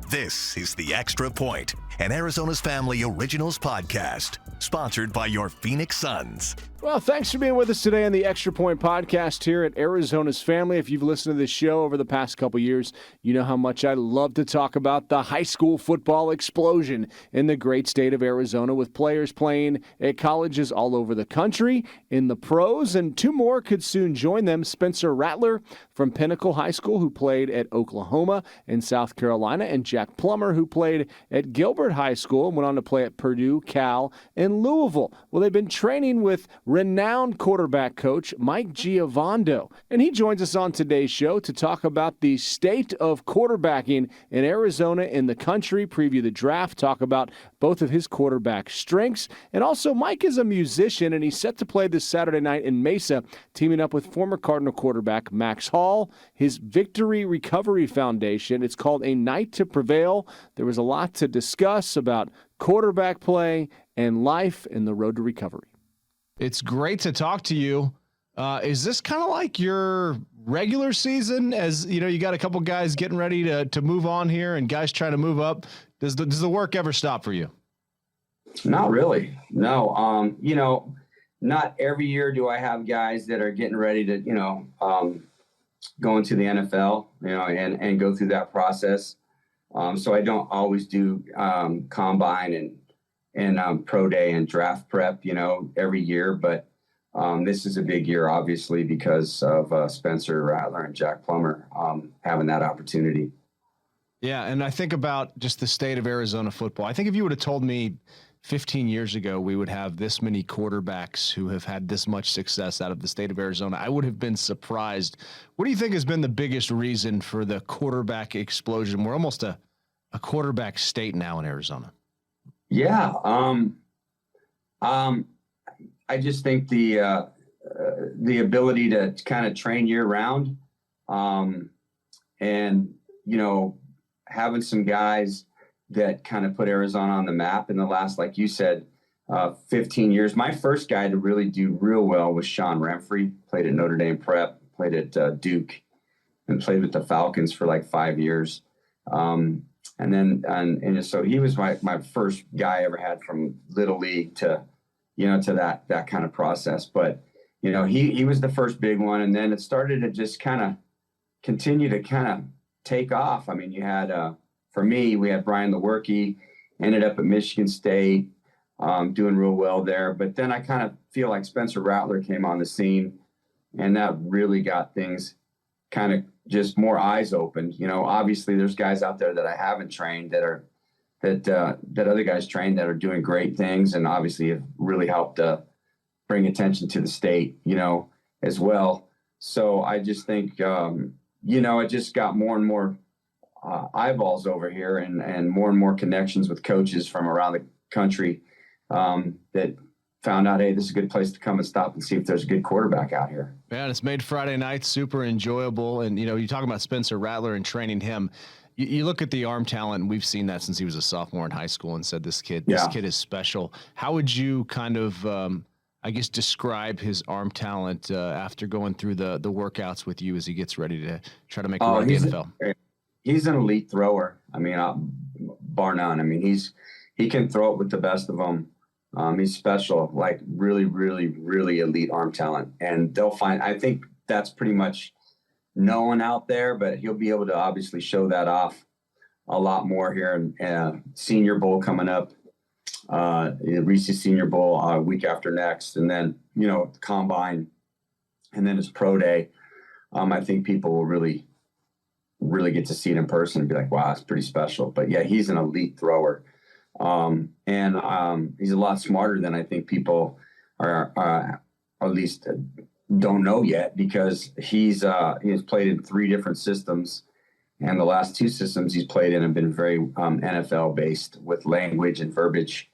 This is The Extra Point, an Arizona's Family Originals podcast, sponsored by your Phoenix Suns. Well, thanks for being with us today on the Extra Point podcast here at Arizona's Family. If you've listened to this show over the past couple years, you know how much I love to talk about the high school football explosion in the great state of Arizona, with players playing at colleges all over the country, in the pros, and two more could soon join them. Spencer Rattler from Pinnacle High School, who played at Oklahoma and South Carolina, and Jack Plummer, who played at Gilbert High School and went on to play at Purdue, Cal, and Louisville. Well, they've been training with renowned quarterback coach Mike Giovando, and he joins us on today's show to talk about the state of quarterbacking in Arizona and the country, preview the draft, talk about both of his quarterback strengths, and also Mike is a musician, and he's set to play this Saturday night in Mesa, teaming up with former Cardinal quarterback Max Hall, his Victory Recovery Foundation. It's called A Night to Prevail. There was a lot to discuss about quarterback play and life and the road to recovery. It's great to talk to you. Is this kind of like your regular season? As you know, you got a couple guys getting ready to move on here and guys trying to move up. Does the work ever stop for you? Not really. No. Not every year do I have guys that are getting ready to, go into the NFL, and go through that process. So I don't always do combine and pro day and draft prep, every year. But this is a big year, obviously, because of Spencer Rattler and Jack Plummer having that opportunity. Yeah, and I think about just the state of Arizona football. I think if you would have told me 15 years ago we would have this many quarterbacks who have had this much success out of the state of Arizona, I would have been surprised. What do you think has been the biggest reason for the quarterback explosion? We're almost a quarterback state now in Arizona. Yeah. I just think the ability to kind of train year round, and, having some guys that kind of put Arizona on the map in the last, like you said, 15 years. My first guy to really do real well was Sean Remfrey, played at Notre Dame Prep, played at Duke, and played with the Falcons for like 5 years. And so he was my first guy I ever had from Little League to that kind of process. But, he was the first big one. And then it started to just kind of continue to kind of take off. I mean, you had, for me, we had Brian Lewerke, ended up at Michigan State, doing real well there. But then I kind of feel like Spencer Rattler came on the scene, and that really got things kind of just more eyes opened. Obviously there's guys out there that I haven't trained that other guys trained that are doing great things, and obviously have really helped bring attention to the state, as well. So I just think, it just got more and more eyeballs over here, and more connections with coaches from around the country that found out, hey, this is a good place to come and stop and see if there's a good quarterback out here. Man, it's made Friday night super enjoyable. And, you talk about Spencer Rattler and training him. You look at the arm talent, and we've seen that since he was a sophomore in high school, and said this kid is special. How would you kind of, describe his arm talent after going through the workouts with you as he gets ready to try to make a run in the NFL? He's an elite thrower. I mean, bar none. I mean, he can throw it with the best of them. He's special, like really, really, really elite arm talent. And I think that's pretty much known out there, but he'll be able to obviously show that off a lot more here. And Senior Bowl coming up, Reese's Senior Bowl week after next. And then, the combine, and then his pro day. I think people will really get to see it in person and be like, wow, it's pretty special. But yeah, he's an elite thrower. And he's a lot smarter than I think people are at least don't know yet, because he's played in 3 different systems, and the last 2 systems he's played in have been very NFL based, with language and verbiage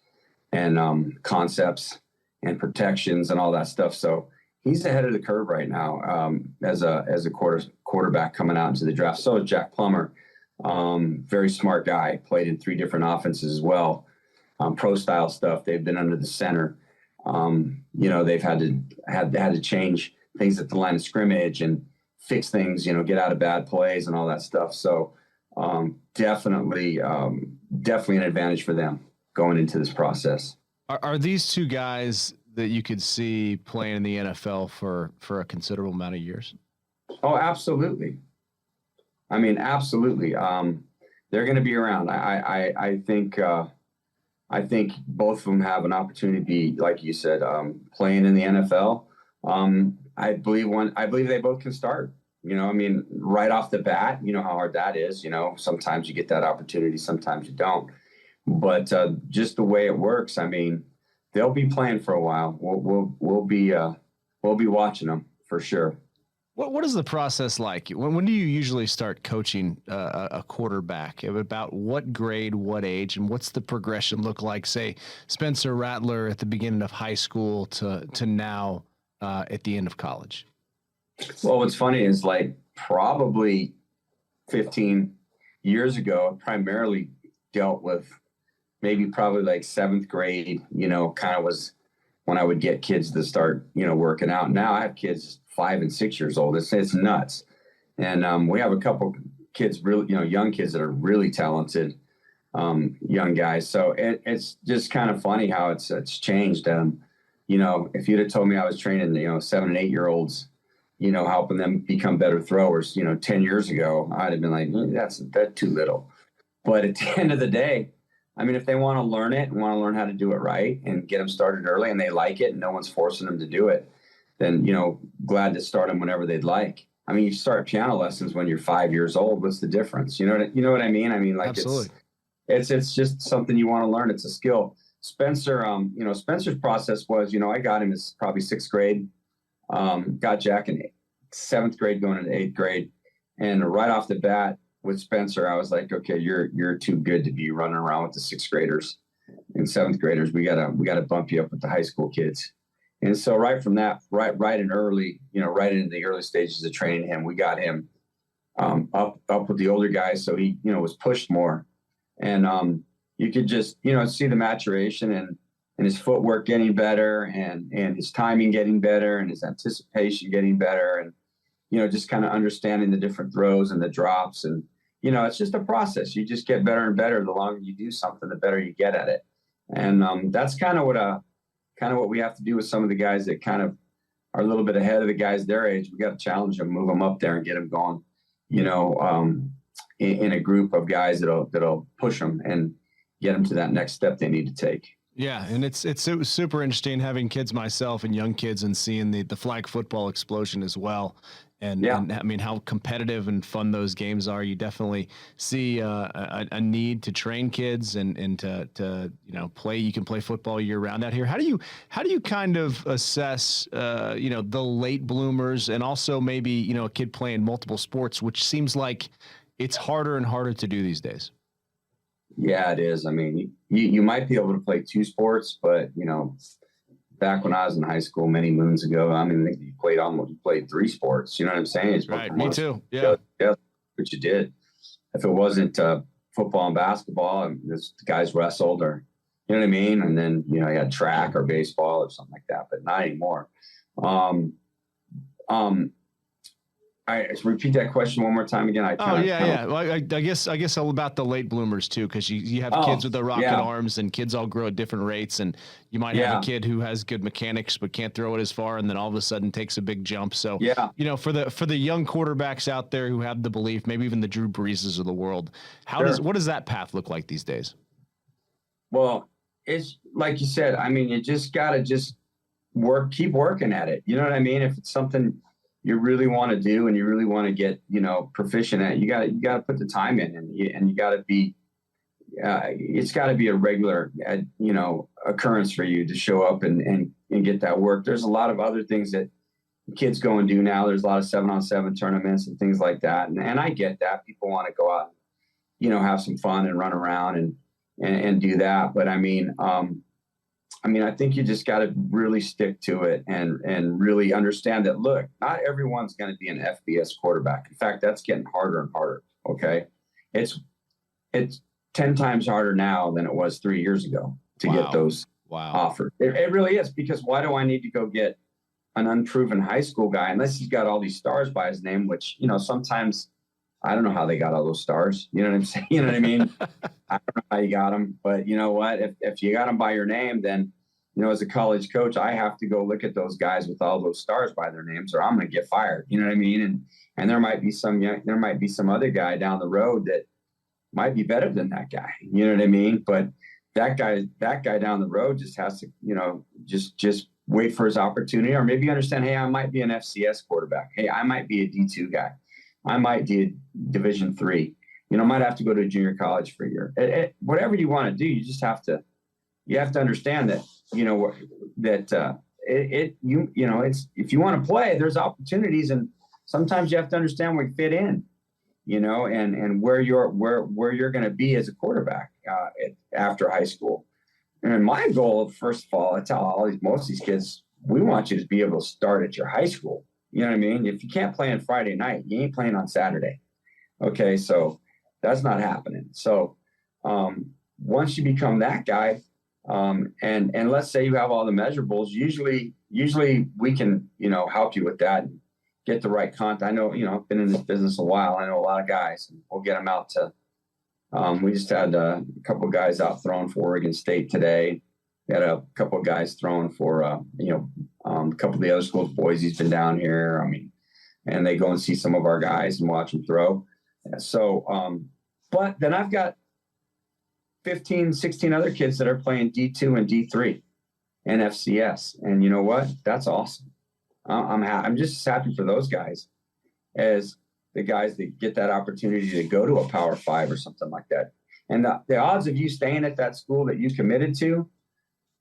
and concepts and protections and all that stuff. So he's ahead of the curve right now as a quarterback coming out into the draft. So is Jack Plummer. Very smart guy, played in 3 different offenses as well. Pro style stuff. They've been under the center. They've had to change things at the line of scrimmage and fix things, get out of bad plays and all that stuff. So definitely an advantage for them going into this process. Are these two guys that you could see playing in the NFL for a considerable amount of years? Oh, absolutely. I mean, absolutely. They're going to be around. I think both of them have an opportunity to be, like you said, playing in the NFL. I believe they both can start. I mean, right off the bat, you know how hard that is. Sometimes you get that opportunity, sometimes you don't. But just the way it works, I mean, they'll be playing for a while. We'll be watching them for sure. What is the process like? When do you usually start coaching a quarterback? About what grade, what age, and what's the progression look like? Say Spencer Rattler at the beginning of high school to now at the end of college. Well, what's funny is like probably 15 years ago, I primarily dealt with probably like 7th grade, kind of was when I would get kids to start, working out. Now I have kids 5 and 6 years old. It's nuts. And we have a couple kids, really, young kids that are really talented, young guys. So it's just kind of funny how it's changed. If you'd have told me I was training, 7 and 8 year olds, helping them become better throwers, 10 years ago, I'd have been like, that's too little. But at the end of the day, I mean, if they want to learn it and want to learn how to do it right and get them started early and they like it and no one's forcing them to do it, then, glad to start them whenever they'd like. I mean, you start piano lessons when you're 5 years old. What's the difference? You know what I mean? I mean, like, absolutely. It's just something you want to learn. It's a skill. Spencer, Spencer's process was, I got him as probably 6th grade, got Jack in 7th grade going into 8th grade. And right off the bat with Spencer, I was like, okay, you're too good to be running around with the 6th graders and 7th graders. We gotta bump you up with the high school kids. And so right from that, right in early, right in the early stages of training him, we got him up with the older guys. So he, was pushed more. And you could just, see the maturation and his footwork getting better and his timing getting better and his anticipation getting better. And, just kind of understanding the different throws and the drops. And, it's just a process. You just get better and better. The longer you do something, the better you get at it. And that's kind of what we have to do with some of the guys that kind of are a little bit ahead of the guys their age. We got to challenge them, move them up there and get them going, in a group of guys that'll push them and get them to that next step they need to take. Yeah, and it's super interesting having kids myself and young kids and seeing the flag football explosion as well. And I mean, how competitive and fun those games are. You definitely see a need to train kids and to play. You can play football year round out here. How do you kind of assess the late bloomers and also maybe a kid playing multiple sports, which seems like it's harder and harder to do these days? Yeah, it is. I mean, you might be able to play 2 sports, but back when I was in high school many moons ago, I mean, you played 3 sports. You know what I'm saying? It's right. Me too. Yeah. What you did. If it wasn't football and basketball, the guys wrestled or, you know what I mean? And then, you had track or baseball or something like that, but not anymore. I repeat that question one more time again. Well, I guess all about the late bloomers too, because you have kids with the rocket arms, and kids all grow at different rates, and you might have a kid who has good mechanics but can't throw it as far, and then all of a sudden takes a big jump. So for the young quarterbacks out there who have the belief, maybe even the Drew Breeses of the world, what does that path look like these days? Well, it's like you said. I mean, you just gotta keep working at it. You know what I mean? If it's something you really want to do and you really want to get, proficient at, you got to put the time in and you got to be, it's got to be a regular, occurrence for you to show up and get that work. There's a lot of other things that kids go and do now. There's a lot of 7-on-7 tournaments and things like that. And I get that people want to go out, have some fun and run around and do that. But I think you just got to really stick to it and really understand that, look, not everyone's going to be an FBS quarterback. In fact, that's getting harder and harder. Okay. It's 10 times harder now than it was 3 years ago to get those offered. It really is, because why do I need to go get an unproven high school guy unless he's got all these stars by his name, which, sometimes I don't know how they got all those stars. You know what I'm saying? You know what I mean? I don't know how you got them, but you know what? If you got them by your name, then, you know, as a college coach, I have to go look at those guys with all those stars by their names, or I'm going to get fired. You know what I mean? And there might be some other guy down the road that might be better than that guy. You know what I mean? But that guy down the road just has to, you know, just wait for his opportunity, or maybe understand, hey, I might be an FCS quarterback. Hey, I might be a D2 guy. I might be a Division III. You know, I might have to go to a junior college for a year. Whatever you want to do, you just have to understand that, you know, that you know, it's, if you want to play, there's opportunities, and sometimes you have to understand where you fit in, you know, and where you're going to be as a quarterback after high school. And my goal, first of all, I tell most of these kids, we want you to be able to start at your high school. You know what I mean? If you can't play on Friday night, you ain't playing on Saturday. Okay, so that's not happening. So once you become that guy, and let's say you have all the measurables, usually we can, you know, help you with that and get the right content. I know, you know, I've been in this business a while. I know a lot of guys, and we'll get them out to, we just had a couple of guys out throwing for Oregon State today. We had a couple of guys throwing for, you know, a couple of the other schools. Boise's been down here. I mean, and they go and see some of our guys and watch them throw. So, but then I've got 15, 16 other kids that are playing D2 and D3 and FCS. And you know what? That's awesome. I'm just as happy for those guys as the guys that get that opportunity to go to a Power 5 or something like that. And the odds of you staying at that school that you committed to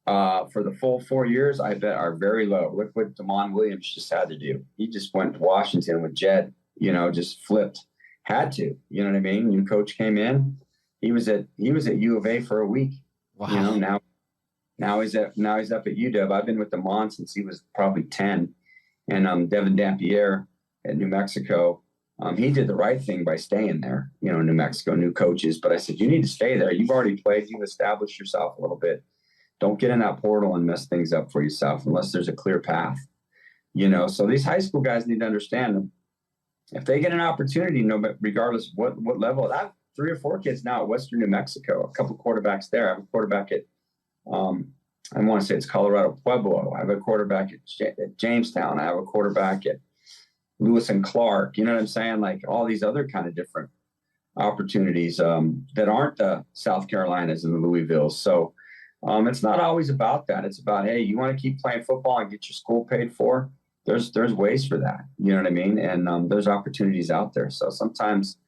for the full 4 years, I bet, are very low. Look what Damon Williams just had to do. He just went to Washington with Jed, you know, just flipped. Had to, you know what I mean? New coach came in. He was at U of A for a week. Wow. You know, now he's up at UW. I've been with the Mon since he was probably 10. And Devin Dampier at New Mexico, he did the right thing by staying there. You know, New Mexico, new coaches. But I said, you need to stay there. You've already played. You've established yourself a little bit. Don't get in that portal and mess things up for yourself unless there's a clear path. You know, so these high school guys need to understand them. If they get an opportunity, regardless of what level, I have 3 or 4 kids now at Western New Mexico, a couple quarterbacks there. I have a quarterback at, I want to say it's Colorado Pueblo. I have a quarterback at Jamestown. I have a quarterback at Lewis and Clark. You know what I'm saying? Like all these other kind of different opportunities that aren't the South Carolinas and the Louisvilles. So it's not always about that. It's about, hey, you want to keep playing football and get your school paid for? There's ways for that. You know what I mean? And there's opportunities out there. So sometimes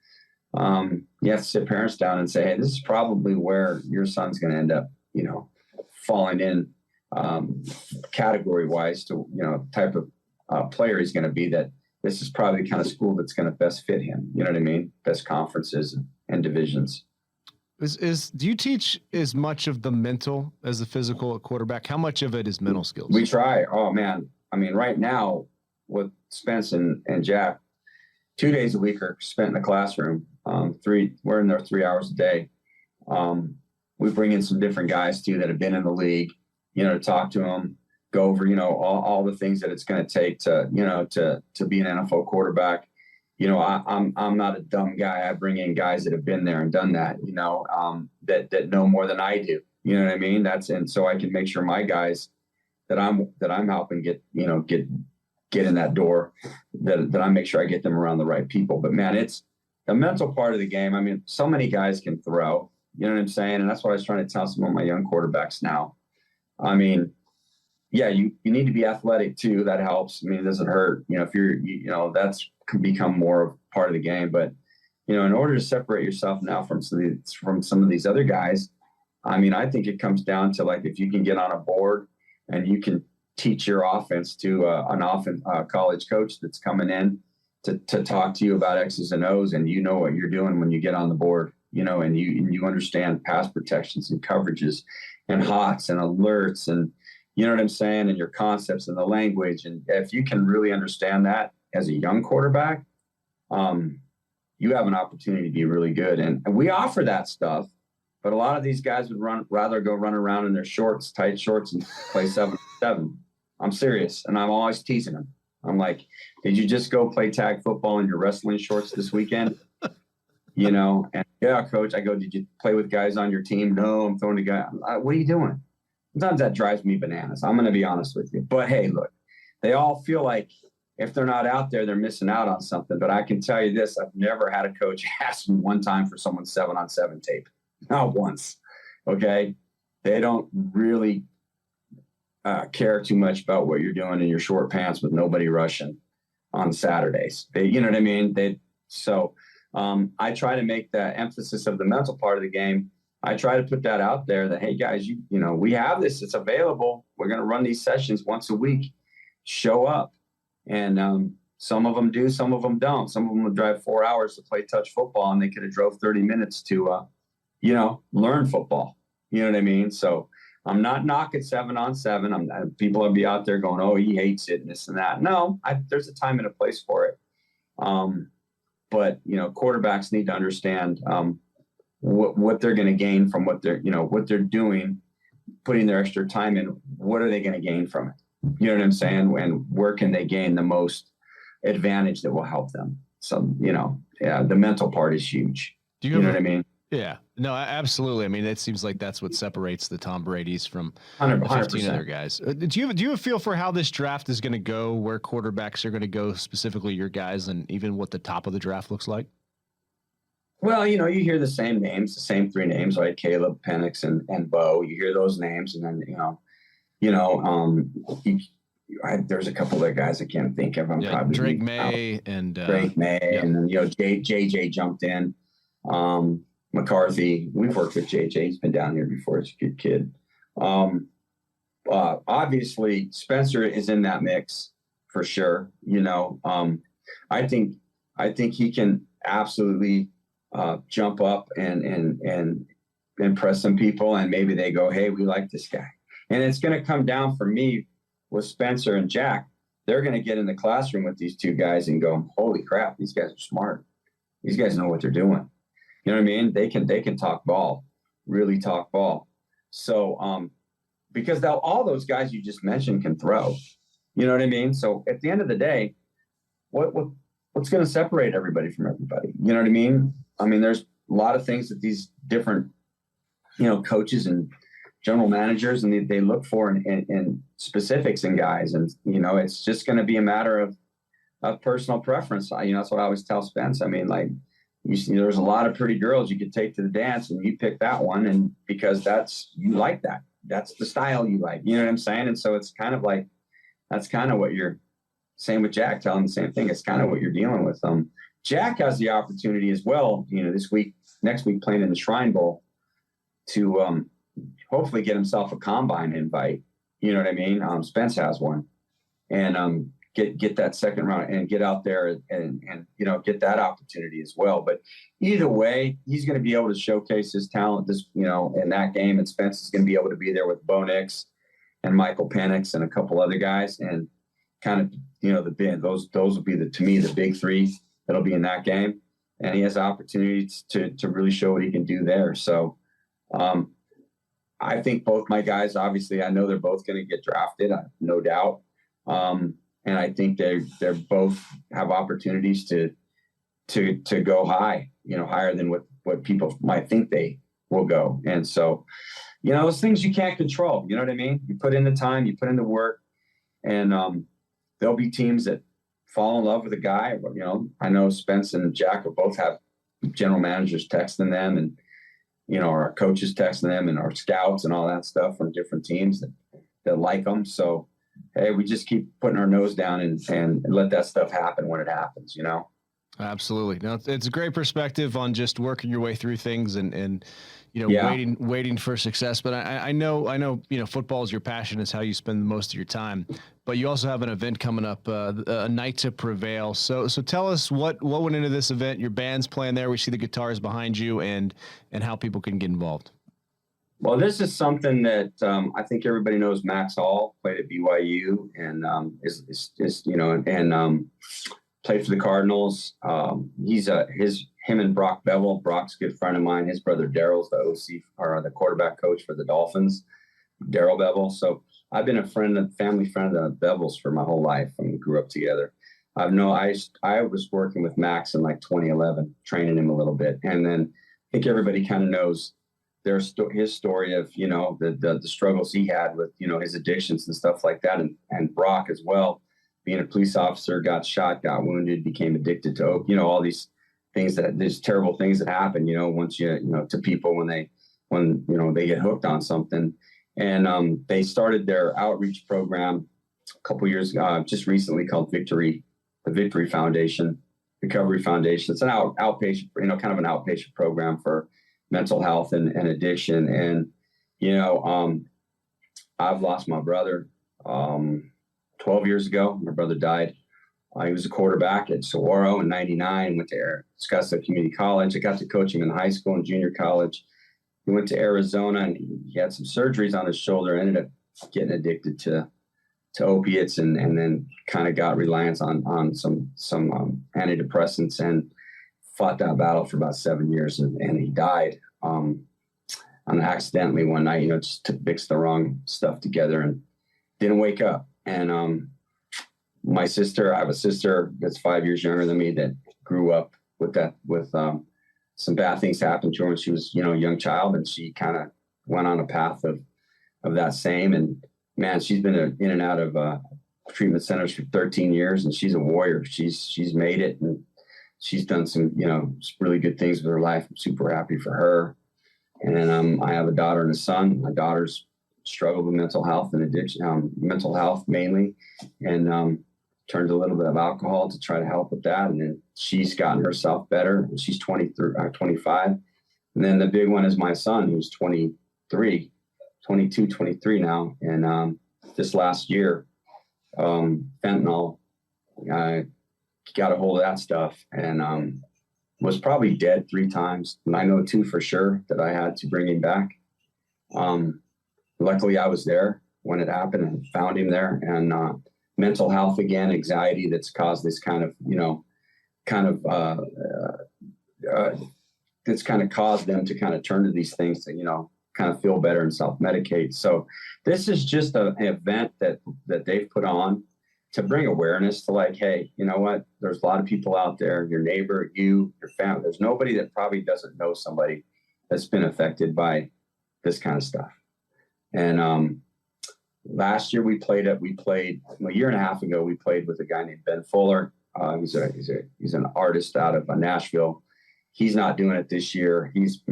you have to sit parents down and say, hey, this is probably where your son's going to end up, you know, falling in category wise to, you know, type of player he's going to be, that this is probably the kind of school that's going to best fit him. You know what I mean? Best conferences and divisions. Do you teach as much of the mental as the physical at quarterback? How much of it is mental skills? We try. Oh man. I mean, right now with Spence and Jack, 2 days a week are spent in the classroom. We're in there 3 hours a day. We bring in some different guys too that have been in the league, you know, to talk to them, go over, you know, all the things that it's going to take to, you know, to be an NFL quarterback. You know, I'm not a dumb guy. I bring in guys that have been there and done that, you know, that know more than I do. You know what I mean? And so I can make sure my guys that I'm helping get in that door, that I make sure I get them around the right people. But man, it's the mental part of the game. I mean, so many guys can throw, you know what I'm saying? And that's what I was trying to tell some of my young quarterbacks now. I mean, yeah, you need to be athletic too. That helps. I mean, it doesn't hurt. You know, if you know, that's can become more of part of the game. But, you know, in order to separate yourself now from some of these other guys, I mean, I think it comes down to, like, if you can get on a board and you can teach your offense to a college coach that's coming in to talk to you about X's and O's, and you know what you're doing when you get on the board, you know, and you understand pass protections and coverages and hots and alerts, and you know what I'm saying, and your concepts and the language. And if you can really understand that as a young quarterback, you have an opportunity to be really good. And we offer that stuff, but a lot of these guys would rather go run around in their shorts, tight shorts, and play 7-7. I'm serious. And I'm always teasing them. I'm like, did you just go play tag football in your wrestling shorts this weekend? you know, and yeah, coach, I go, did you play with guys on your team? No, I'm throwing a guy. What are you doing? Sometimes that drives me bananas. I'm going to be honest with you. But hey, look, they all feel like if they're not out there, they're missing out on something. But I can tell you this, I've never had a coach ask me one time for someone's 7-on-7 tape. Not once. Okay. They don't really care too much about what you're doing in your short pants with nobody rushing on Saturdays. You know what I mean? I try to make the emphasis of the mental part of the game. I try to put that out there that, hey guys, you know, we have this, it's available. We're going to run these sessions once a week. Show up. And some of them do, some of them don't. Some of them will drive 4 hours to play touch football, and they could have drove 30 minutes to, you know, learn football. You know what I mean? So I'm not knocking 7-on-7. People will be out there going, oh, he hates it and this and that. No, there's a time and a place for it. But, you know, quarterbacks need to understand what they're going to gain from what they're doing, putting their extra time in. What are they going to gain from it? You know what I'm saying? And where can they gain the most advantage that will help them? So, you know, yeah, the mental part is huge. You know what I mean? Yeah, no, absolutely. I mean, it seems like that's what separates the Tom Brady's from 100%. 15 other guys. Do you have a feel for how this draft is going to go, where quarterbacks are going to go, specifically your guys, and even what the top of the draft looks like? Well, you know, you hear the same names, the same three names, right? Caleb, Penix, and Bo. You hear those names, and then there's a couple of guys I can't think of. Drake May and then JJ jumped in. McCarthy, we've worked with JJ. He's been down here before. He's a good kid. Obviously, Spencer is in that mix for sure. You know, I think he can absolutely jump up and impress some people, and maybe they go, hey, we like this guy. And it's going to come down for me with Spencer and Jack. They're going to get in the classroom with these two guys and go, holy crap, these guys are smart. These guys know what they're doing. You know what I mean? They can talk ball, really talk ball. So because all those guys you just mentioned can throw. You know what I mean? So at the end of the day, what's going to separate everybody from everybody? You know what I mean? I mean, there's a lot of things that these different, you know, coaches and general managers and they look for in specifics in guys. And, you know, it's just going to be a matter of personal preference. You know, that's what I always tell Spence. I mean, like, you see, there's a lot of pretty girls you could take to the dance and you pick that one. And because you like that, that's the style you like, you know what I'm saying? And so it's kind of like, that's kind of what you're saying with Jack, telling the same thing. It's kind of what you're dealing with. Jack has the opportunity as well, you know, next week playing in the Shrine Bowl to hopefully get himself a combine invite. You know what I mean? Spence has one, and get that second round and get out there and you know, get that opportunity as well. But either way, he's going to be able to showcase his talent in that game, and Spence is going to be able to be there with Bo Nix and Michael Penix and a couple other guys, and kind of, you know, those will be to me the big three that'll be in that game, and he has opportunities to really show what he can do there. So I think both my guys, obviously, I know they're both going to get drafted, no doubt. And I think they're both have opportunities to go high, you know, higher than what people might think they will go. And so, you know, those things you can't control. You know what I mean? You put in the time, you put in the work, and there'll be teams that fall in love with a guy. You know, I know Spence and Jack will both have general managers texting them, and, you know, our coaches texting them, and our scouts and all that stuff from different teams that like them. So, hey, we just keep putting our nose down and let that stuff happen when it happens, you know? Absolutely. No, it's a great perspective on just working your way through things and you know, waiting for success. But I know, you know, football is your passion, is how you spend most of your time, but you also have an event coming up, a Night to Prevail. So tell us what went into this event. Your band's playing there. We see the guitars behind you, and how people can get involved. Well, this is something that I think everybody knows. Max Hall played at BYU and is you know, and played for the Cardinals. Him and Brock Bevel. Brock's a good friend of mine. His brother Daryl's the OC, or the quarterback coach for the Dolphins, Daryl Bevel. So I've been a family friend of the Bevels for my whole life, and we grew up together. I was working with Max in like 2011, training him a little bit. And then I think everybody kind of knows his story of, the struggles he had with, his addictions and stuff like that. And Brock as well, being a police officer, got shot, got wounded, became addicted to, all these things these terrible things that happen, once to people when they get hooked on something. And they started their outreach program a couple years ago, just recently, called the Victory Foundation, Recovery Foundation. It's an outpatient, kind of an outpatient program for mental health and addiction. And, I've lost my brother 12 years ago. My brother died. He was a quarterback at Saguaro in '99, went to Scottsdale Community College. I got to coach him in high school and junior college. He went to Arizona, and he had some surgeries on his shoulder, ended up getting addicted to opiates, and then kind of got reliance on some antidepressants, and fought that battle for about 7 years, and he died accidentally one night, just to mix the wrong stuff together and didn't wake up. And I have a sister that's 5 years younger than me that grew up with some bad things happened to her when she was, a young child, and she kind of went on a path of that same. And man, she's been in and out of treatment centers for 13 years, and she's a warrior. She's made it, and she's done some, really good things with her life. I'm super happy for her. And I have a daughter and a son. My daughter's struggled with mental health and addiction, mental health mainly, and turned a little bit of alcohol to try to help with that. And then she's gotten herself better, and she's 25. And then the big one is my son, who's 22, 23 now. And this last year, fentanyl, got a hold of that stuff, and was probably dead 3 times. And I know 2 for sure that I had to bring him back. Luckily, I was there when it happened and found him there. And mental health, again, anxiety that's caused this that's kind of caused them to kind of turn to these things to, kind of feel better and self-medicate. So this is just an event that they've put on to bring awareness to, like, hey, you know what? There's a lot of people out there, your neighbor, your family. There's nobody that probably doesn't know somebody that's been affected by this kind of stuff. And last year we played a year and a half ago, we played with a guy named Ben Fuller. He's an artist out of Nashville. He's not doing it this year. He's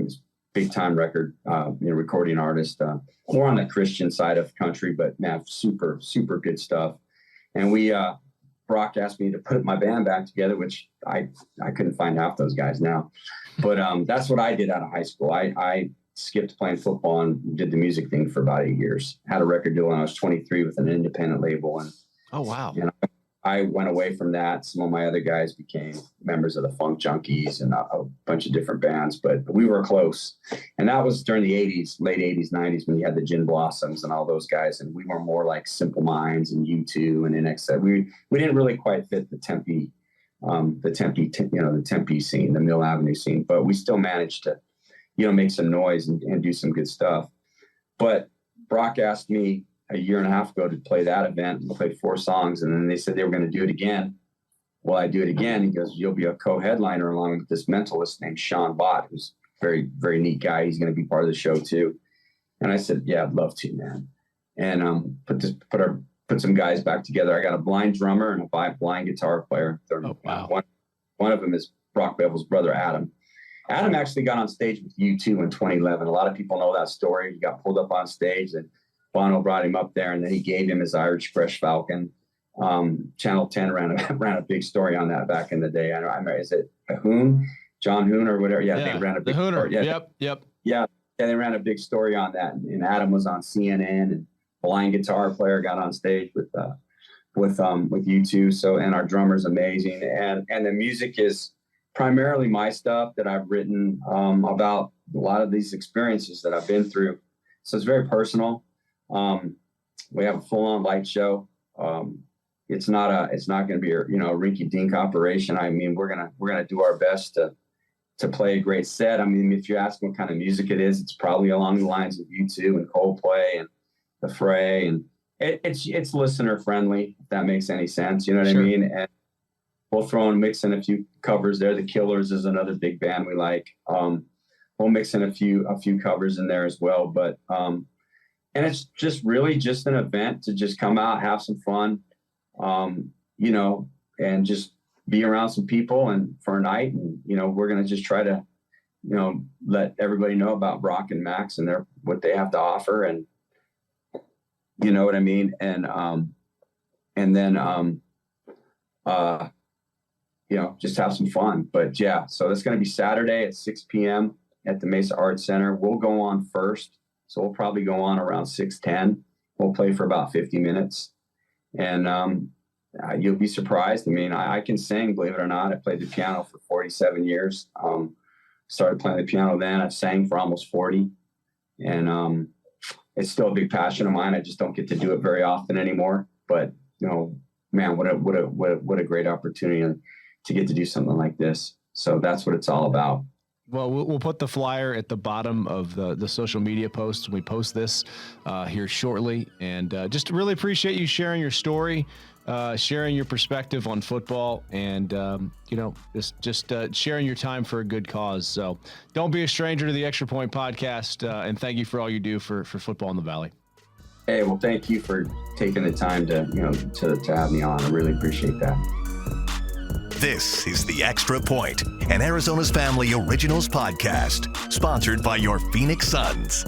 big time record, recording artist, more on the Christian side of country, but man, super, super good stuff. And Brock asked me to put my band back together, which I couldn't find half those guys now, but that's what I did out of high school. I skipped playing football and did the music thing for about 8 years. Had a record deal when I was 23 with an independent label. And oh, wow. And I went away from that. Some of my other guys became members of the Funk Junkies and a bunch of different bands, but we were close. And that was during the 80s, late 80s, 90s, when you had the Gin Blossoms and all those guys. And we were more like Simple Minds and U2 and NX. We didn't really quite fit the Tempe scene, the Mill Avenue scene, but we still managed to, make some noise and do some good stuff. But Brock asked me a year and a half ago to play that event. We played 4 songs, and then they said they were going to do it again. Well, I do it again. He goes, you'll be a co-headliner along with this mentalist named Sean Bott, who's a very, very neat guy. He's going to be part of the show too. And I said, yeah, I'd love to, man. And put some guys back together. I got a blind drummer and a blind guitar player. Oh, wow. One of them is Brock Bevel's brother, Adam. Adam actually got on stage with U2 in 2011. A lot of people know that story. He got pulled up on stage, and Bono brought him up there, and then he gave him his Irish Fresh Falcon. Channel 10 ran a big story on that back in the day. I remember, is it Hoon, John Hoon or whatever? Yeah, they ran a big story. Yeah, Yep. Yeah, they ran a big story on that. And Adam was on CNN, and blind guitar player got on stage with U2. So, and our drummer's amazing. And the music is primarily my stuff that I've written about a lot of these experiences that I've been through. So it's very personal. We have a full-on light show. It's not going to be a rinky-dink operation. I mean, we're gonna do our best to play a great set. I mean, if you ask what kind of music it is, it's probably along the lines of U2 and Coldplay and The Fray, and it's listener friendly, if that makes any sense. You know what I mean? we'll mix in a few covers there. The Killers is another big band we like. We'll mix in a few covers in there as well. But and it's just really just an event to just come out, have some fun, and just be around some people and for a night. And we're gonna just try to let everybody know about Brock and Max and what they have to offer, and you know what I mean. And then just have some fun. But yeah, so that's going to be Saturday at 6 p.m. at the Mesa Arts Center. We'll go on first. So we'll probably go on around 6:10. We'll play for about 50 minutes. And you'll be surprised. I mean, I can sing, believe it or not. I played the piano for 47 years. Started playing the piano then. I've sang for almost 40. And it's still a big passion of mine. I just don't get to do it very often anymore. But, man, what a great opportunity to get to do something like this. So that's what it's all about. Well, we'll put the flyer at the bottom of the social media posts when we post this here shortly. And just really appreciate you sharing your story, sharing your perspective on football, and, just sharing your time for a good cause. So don't be a stranger to the Extra Point podcast, and thank you for all you do for football in the Valley. Hey, well, thank you for taking the time to have me on. I really appreciate that. This is The Extra Point, an Arizona's Family Originals podcast, sponsored by your Phoenix Suns.